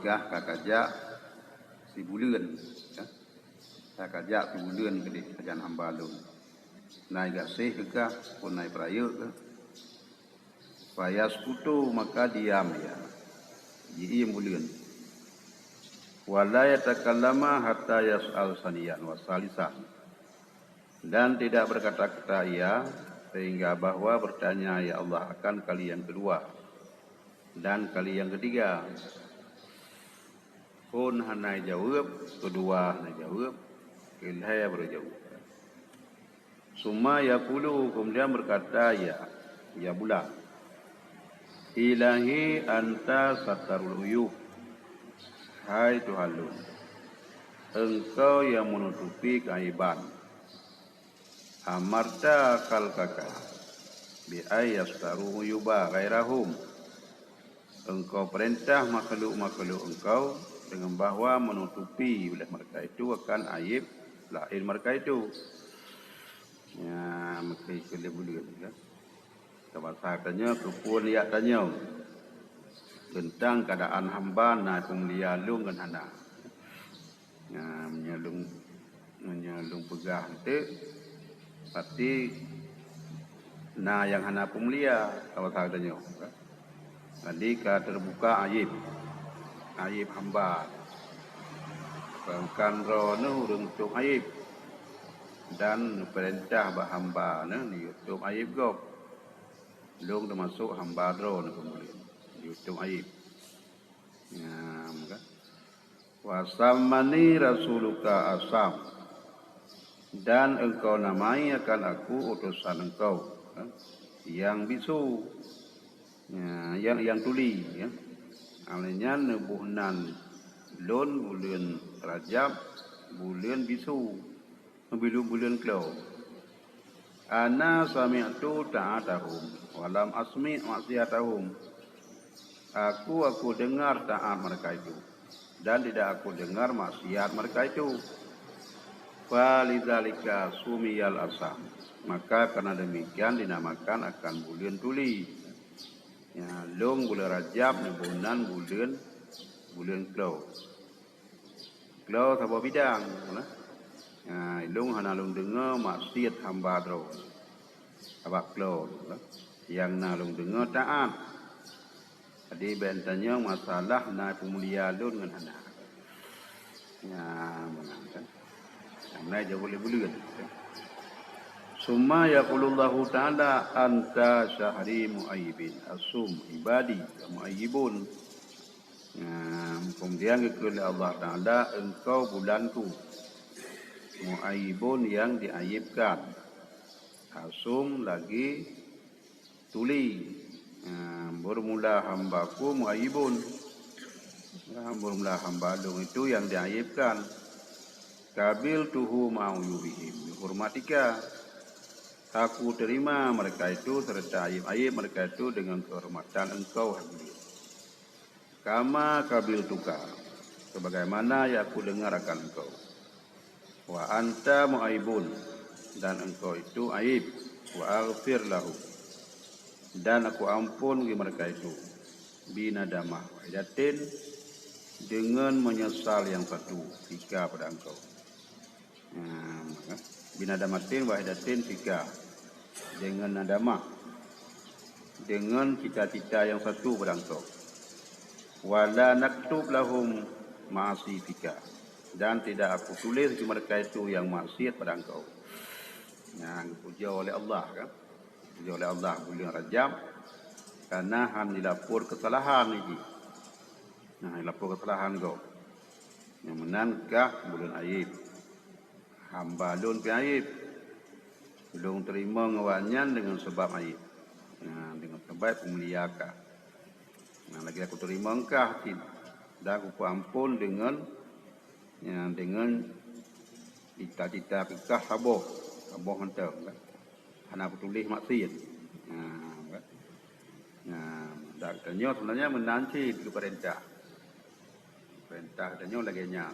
gah kakajak si bulan ya. Kakajak si bulan ke kajan hamba lu. Nai gasih ke kah pun nai peraya ke. Fayas kutu maka diam ya. Jadi bulan. Wala yatakallama hatta yas'al saniyan wa salisan. Dan tidak berkata-kata ia sehingga bahwa bertanya ya Allah akan kali yang kedua dan kali yang ketiga. Pun hanai jawab, kedua hanai jawab, kelihaya berjawab. Summa yaqulu kemudian berkata ya bulan. Ilahi anta satarul uyub. Hai Tuhanku, Engkau yang menutupi keaiban. Amarta khalqaka bi ayastaru yuba ghairahum. Engkau perintah makhluk-makhluk Engkau dengan bahawa menutupi oleh mereka itu akan aib lahir mereka itu. Ya, maka itu boleh ya. Bahasa katanya kepun lihat tanya tentang keadaan hamba na pemulia lung kan hana. Ya, menyalung pegah itu pasti na yang hana pemulia bahasa katanya. Jadi terbuka aib hamba. Bangkan rono untuk aib dan perintah bah hamba ni untuk aib gop. Lung termasuk hamba rono kemudian. YouTube aib. Ya, maka wasamani rasuluka asam dan engkau namai akan aku utusan engkau yang bisu ya, yang tuli ya. Alanya nebuhnan lon bulan Rajab bulan bisu bulan klau. Ana sami'tu ta'atahum walam asmi' maksiatahum. Aku dengar taat mereka itu dan tidak aku dengar maksiat mereka itu. Falidzalika sumiyal asam. Maka karena demikian dinamakan akan bulan tuli. Ya, long bulan Rajab nebunan bulan klau. Klau sabah bidang, nah. Ya, long hana long dengar maksiat hamba dro. Sabab klau, nah. Yang nalung dengar taat. Jadi bentanya masalah na pemulia lun dengan anak. Ya, menangkan. Yang jauh boleh bulan. Summa yaqulullahu ta'ala anta syahri mu'ayyibin asum ibadi mu'ayyibun. Ya, kemudian kepada Allah Ta'ala engkau bulanku mu'ayyibun yang diaibkan. Asum lagi tuli. Bermula hambaku mu'ayyibun. Bermula hamba dong itu yang diaibkan. Kabil tuhu ma'uyubihim. Dihormatika. Aku terima mereka itu serta aib-aib mereka itu dengan kehormatan engkau. Kama kabil tuka. Sebagaimana yang aku dengar akan engkau. Wa anta mu'ayyibun. Dan engkau itu aib. Wa aghfir lahu. Dan aku ampun bagi mereka itu binadamah wahidatin dengan menyesal yang satu fika pada engkau. Binadamatin wahidatin fika dengan nadamah dengan cita-cita yang satu pada engkau. Wala naktub lahum ma'asi fika dan tidak aku tulis bagi mereka itu yang maksiat pada engkau. Yang dipuja oleh Allah kan. Oleh Allah bulan Rajab karena han dilapor kesalahan ini. Nah, dilapor kesalahan kau. Yang menankah bulan aib. Hamba lun pi aib. Belum terima ngawanyan dengan sebab aib. Nah, dengan sebab pemuliakah. Nah, lagi aku terima engkah dan aku ampun dengan cita-cita kekah saboh hantar kan. Anak aku tulis maksiat. Dan katanya sebenarnya menanti ke perintah. Perintah katanya lagi nya.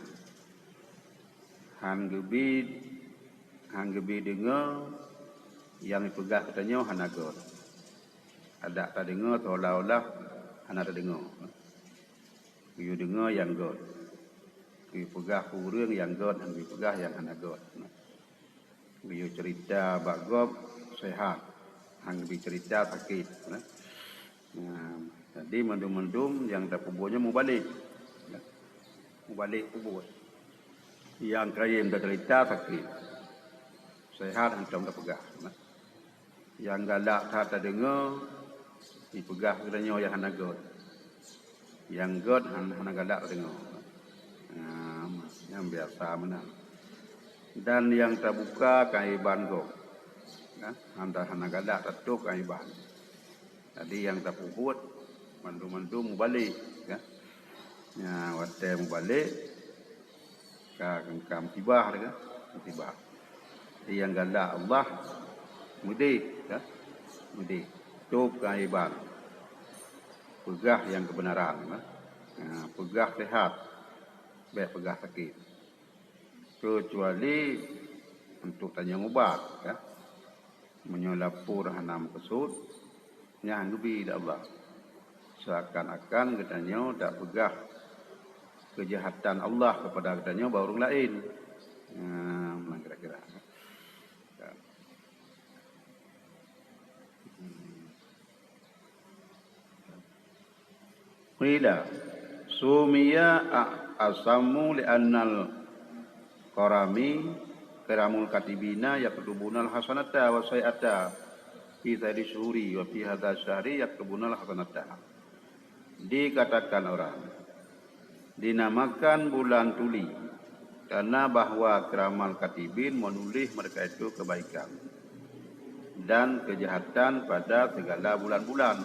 Han gebi dengar yang dipegah katanya hanagot. Ada tak dengar seolah-olah hana tak dengar. Kiu dengar yang god. Kiu pegah kurang yang god dan kiu pegah yang hana god. Kiu cerita bagob sehat. Hang bi cerita sakit. Jadi mendum-mendum yang tak kuburnya mau balik. Mau balik kubur. Yang kaya dah cerita sakit. Sehat hantam tak pegah. Yang galak tak dengar dipegah kerana yang hana god. Yang god hana galak dengar. Yang biasa menang. Dan yang terbuka kaiban go. Anda hana galak tutup kaiban. Jadi yang terpubut mandum-mandum balik. Wadah balik kam tibah dia tibah. Jadi yang galak Allah mudi mudi tutup kaiban. Pegah yang kebenaran. Pegah sehat. Baik pegah sakit. Kecuali untuk tanya ubat. Menyolapur hanam kesud. Yang lebih dah Allah. Seakan-akan katanya tak pegah kejahatan Allah kepada katanya baru orang lain. Kira-kira. Qila sumiya asamu li'annal qarami karamul katibina yaktubunal hasanata wa sayyata fi hadhihi syuhuri wa fi hadha syahri yaktubunal hasanata. Dikatakan orang dinamakan bulan tuli karena bahwa keramal katibin menulis mereka itu kebaikan dan kejahatan pada segala bulan-bulan.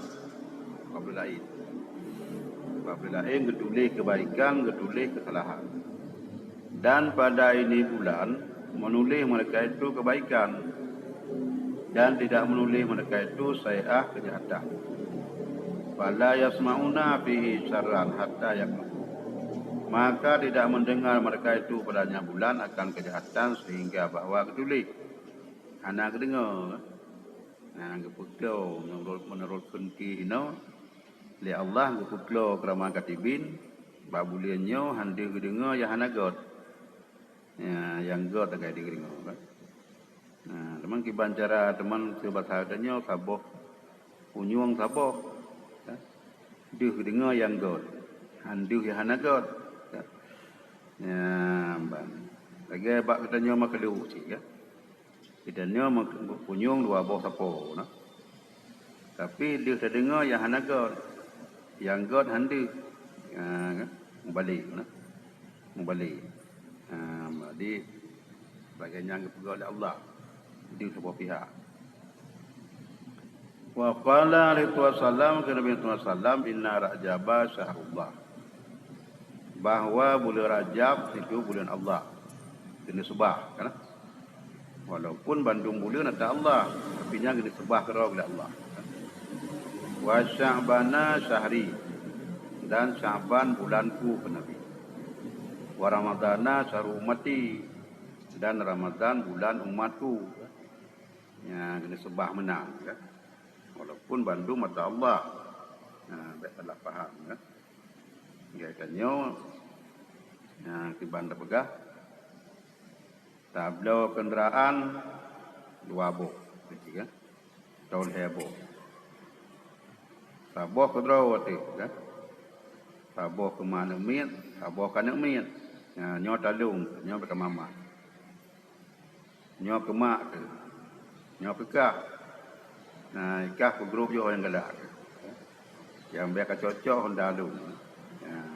Apabila getulis kebaikan, getulis kesalahan. Dan pada ini bulan menulis mereka itu kebaikan dan tidak menulis mereka itu sayyi'ah kejahatan. Fala yasma'una fihi syarran hatta yakun. Maka tidak mendengar mereka itu padanya bulan akan kejahatan sehingga bahwa getulis. Hana kedengar. Gepuklau menurut kunki ino li Allah gepuklau kerama katibin babuliannya handi kedengar ya hana god. Yang god tak ada kedengar. Teman kiban cara teman sebahasa adanya saboh punyuang saboh. Dia kedengar yang god. Handi ya hana god. Lagi bak katanya makelu cik ya. Kitanya punyung dua boh sapo. Tapi dia terdengar yang hana god. Yang god handi. Membalik. Membalik. Jadi bagian yang kepegang oleh Allah. Di sebuah pihak. Wa qala alaihi wasallam kepada Nabi sallam inna rajaba syahrullah. Bahawa bulan Rajab itu bulan Allah. Ini subah kan? Walaupun bandung bulan ada Allah, tapi nya kena sebah kerana oleh Allah. Wa sya'bana syahri dan Sya'ban bulanku ke Nabi. Wa ramadana syahrul ummati dan Ramadan bulan umatku. Ya kena sebah menang kan. Walaupun bandung mata Allah. Tak salah faham kan. Ya kanyo tiban dah pegah tablo kenderaan dua boh, kan? Tahun heboh. Saboh ke drawati, kan? Saboh ke mana miat, saboh ke nak miat. Nyo talung, nyo ke mama. Nyo ke mak ke. Nyo ke kah. Kah ke grup yo yang galak. Yang biar cocok honda talung.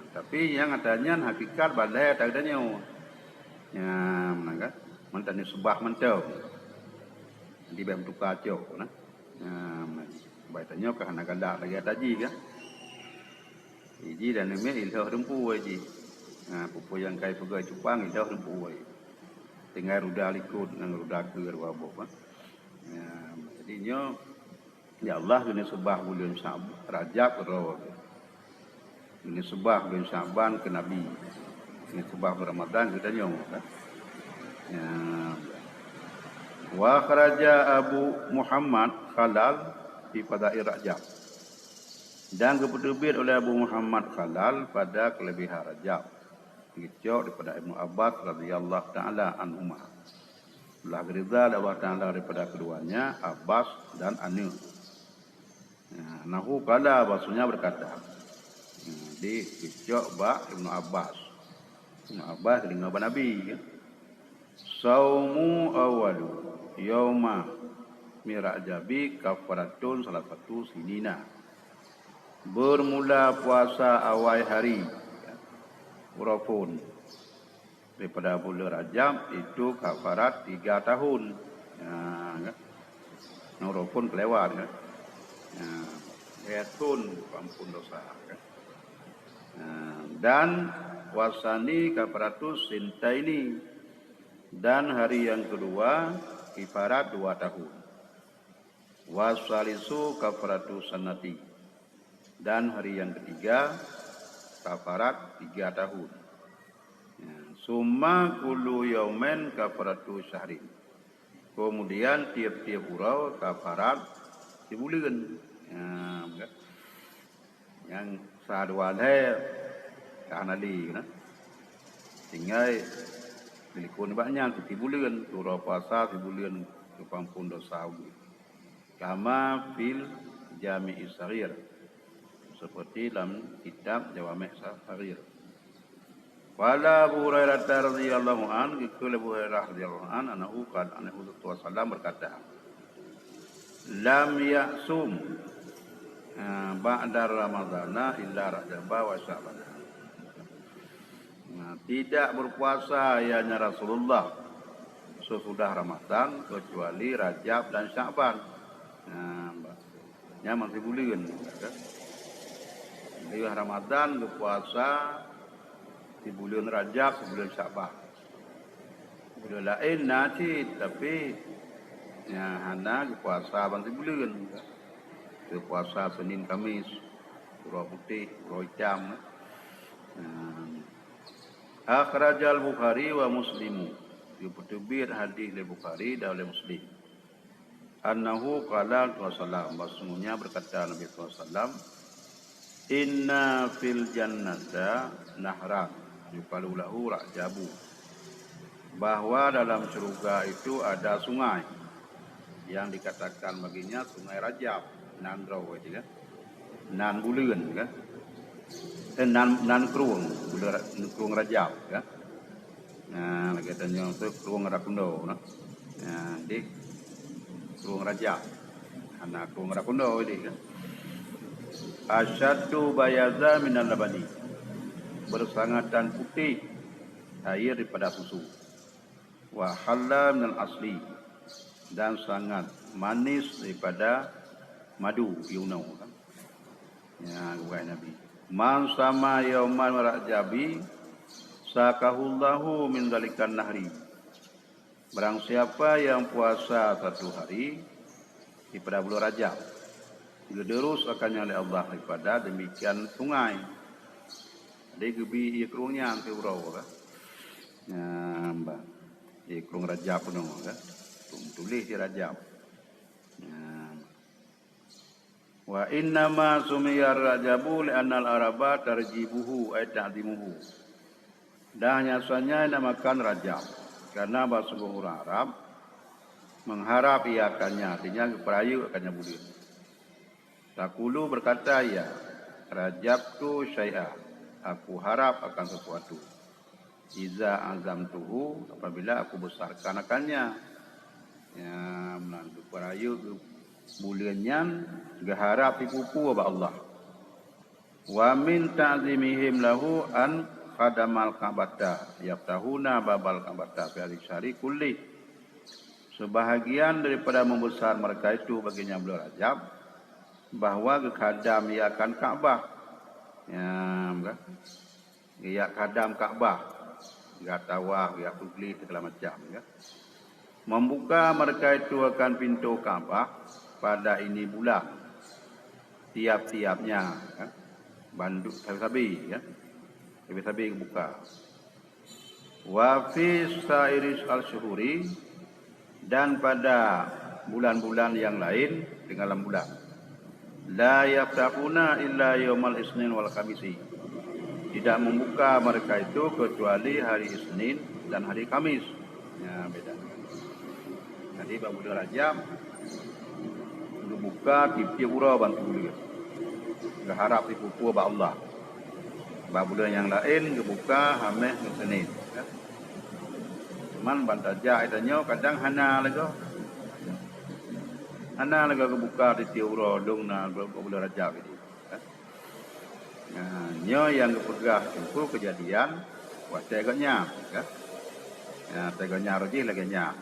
Tapi yang adanya hakikat balai tak adanya. Kan? Mantan subah mantau. Di bawah tukar cok. Baitanya ke hana galak lagi tadi kan. Iji dan ini ilhah rempu aji. Pupu yang kai pegawai cupang ilhah rempu aji. Tinggal ruda likut dengan ruda ke wabok. Jadinya ya Allah ini subah bulan Rajab roh. Ini subah bulan Sya'ban ke Nabi. Ini subah Ramadan kita nyong kan. Wa kharaja Abu Muhammad Khalal fi Fadail Rajab. Dan keperbit oleh Abu Muhammad Khalal pada kelebihan Rajab. Dikecok daripada Ibnu Abbas radhiyallahu taala anhuma. Belah gerida Allah taala daripada keduanya Abbas dan Anu. Nahu kala basunya berkata. Di kecok ba Ibnu Abbas. Ibnu Abbas dengan Nabi. Saumu awalu yauma mirajabi kafaratun salah satu sinina. Bermula puasa awal hari Urafun daripada bulan Rajab itu kafarat 3 tahun. Urafun kelewat kan. Yatun ampun dosa kan. Dan puasani kafaratus sintaini. Dan hari yang kedua kifarat 2 tahun. Wasalisu kafaratus sanati. Dan hari yang ketiga kafarat 3 tahun. Summa kullu yaumen kafaratu syahrin. Kemudian tiap-tiap urau kafarat sebulan. Yang sadwa le kanali kan. Tinggal dilikun banyak sebulan urau puasa sebulan kepampun dosa. Kama fil Jami' Saghir. Seperti dalam kitab Jawami' Saghir. Wala Abu Hurairah radhiyallahu an, qala Abu Hurairah radhiyallahu an, anahu qala anahu sallallahu berkata, lam ya'sum ba'da ramadhana illa rajab wa sya'ban. Tidak berpuasa hanya Rasulullah sesudah Ramadan kecuali Rajab dan Sya'ban. Ya masih bulan. Di Ramadan berpuasa di bulan Rajab, bulan Sya'ban. Bulan lain nanti tapi ya hana berpuasa bang bulan. Berpuasa Senin Kamis, Pura Putih, Pura Hitam. Akhrajal Bukhari wa Muslimu. Diputubir hadis dari Bukhari dan oleh Muslim. Annahu qala Rasulullah maksudnya berkata Nabi SAW, inna fil jannata nahran yuqalu lahu rajabu. Bahwa dalam surga itu ada sungai yang dikatakan baginya sungai Rajab, nan draw itu kan. Nan bulan kan. Nan kruung, bulan kruung Rajab kan. Nah, katanya itu kruung Rakundo nah. Di kruung Rajab. Anak kruung Rakundo ini kan. Asyaddu bayaza minal labani. Bersangatan putih air daripada susu. Wa halla minal asli. Dan sangat manis daripada madu yunau kan. Ya, wahai Nabi. Man sama yauman rajabi sakahullahu min dzalikan nahri. Barang siapa yang puasa satu hari pada bulan Rajab, gederus akannya oleh Allah daripada demikian sungai. Dia gebi ikrungnya ke urau kan. Ya, mbak. Ikrung Rajab pun kan. Tulis di Rajab. Ya. Wa inna ma sumiyar Rajabu li'anna al-araba tarjibuhu ay ta'zimuhu. Dan nyasanya namakan Rajab karena bahasa orang Arab mengharap ia akannya, artinya keperayu akannya bulan. Takulu berkata ya, Rajab tu syai'a, aku harap akan sesuatu. Iza azamtuhu, apabila aku besarkan akannya. Ya, menantu keperayu bulannya geharap dipupu oleh Allah. Wa min ta'zimihim lahu an khadamal Ka'bata yaftahuna babal Ka'bata fi syari kulli. Sebahagian daripada membesar mereka itu baginya bulan Rajab bahwa khadam ia akan Ka'bah. Ya, ia khadam Ka'bah. Ia tawaf, ia kuli segala macam ya. Membuka mereka itu akan pintu Ka'bah pada ini bulan tiap-tiapnya kan? Banduk sabi ya. Sabi buka. Wa fi sairis al-syuhuri, dan pada bulan-bulan yang lain dengan bulan. La yaftahuna illa yaumal isnin wal khamisi. Tidak membuka mereka itu kecuali hari Isnin dan hari Kamis. Ya, beda. Jadi bab bulan Rajab buka tiap ura bantu dia. Berharap dipupu ba Allah. Bab bulan yang lain dibuka Hamis dan Senin. Ya. Cuman bantaja itanya kadang hana lagi. Hana lagi buka di tiap ura dong na bulan Rajab ini. Nyo yang kepegah itu kejadian waktu agaknya, kan? Ya, tegaknya roji lagi nya.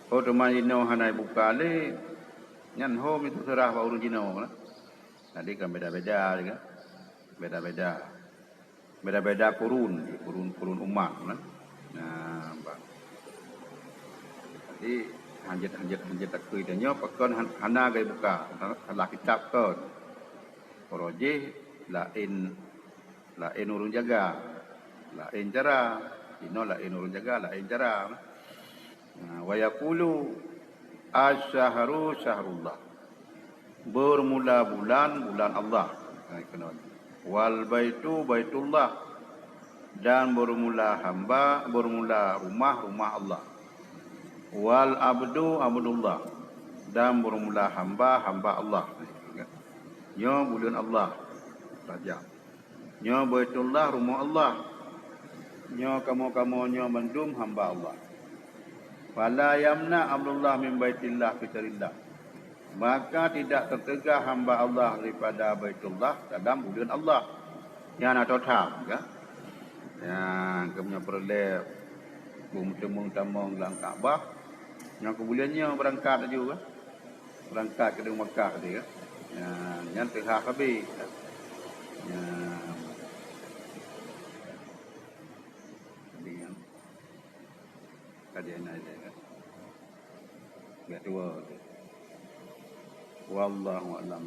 Oh, teman ino hanai buka le, nyan home itu serah pak urun jino, kan? Tadi kan beda-beda, kan? Beda-beda kurun umat, kan? Nah, bang. Jadi hanjat tak kui danyo, pakon hana gay buka, halah kitab kon. Roji lain urun jaga, lain cara, ino lain urun jaga, lain cara. Wa yaqulu asyhuru syahrullah. Bermula bulan Allah. Wal baitu baitullah, dan bermula rumah Allah. Wal abdu abdullah, dan bermula hamba Allah. Nyo bulan Allah saja. Nyo baitullah rumah Allah. Nyo kamu nyo mendum hamba Allah. Fala yamna abdullah min baitillah fitarillah. Maka tidak tertegah hamba Allah daripada baitullah dalam bulan Allah. Yang nak tahu kan? Yang kemudian perlep bumung tamong dalam Kaabah. Yang kemudiannya berangkat juga. Berangkat ke Mekah dia. Yang tengah habis. Kajian aja kan. Enggak dua. Wallahu a'lam.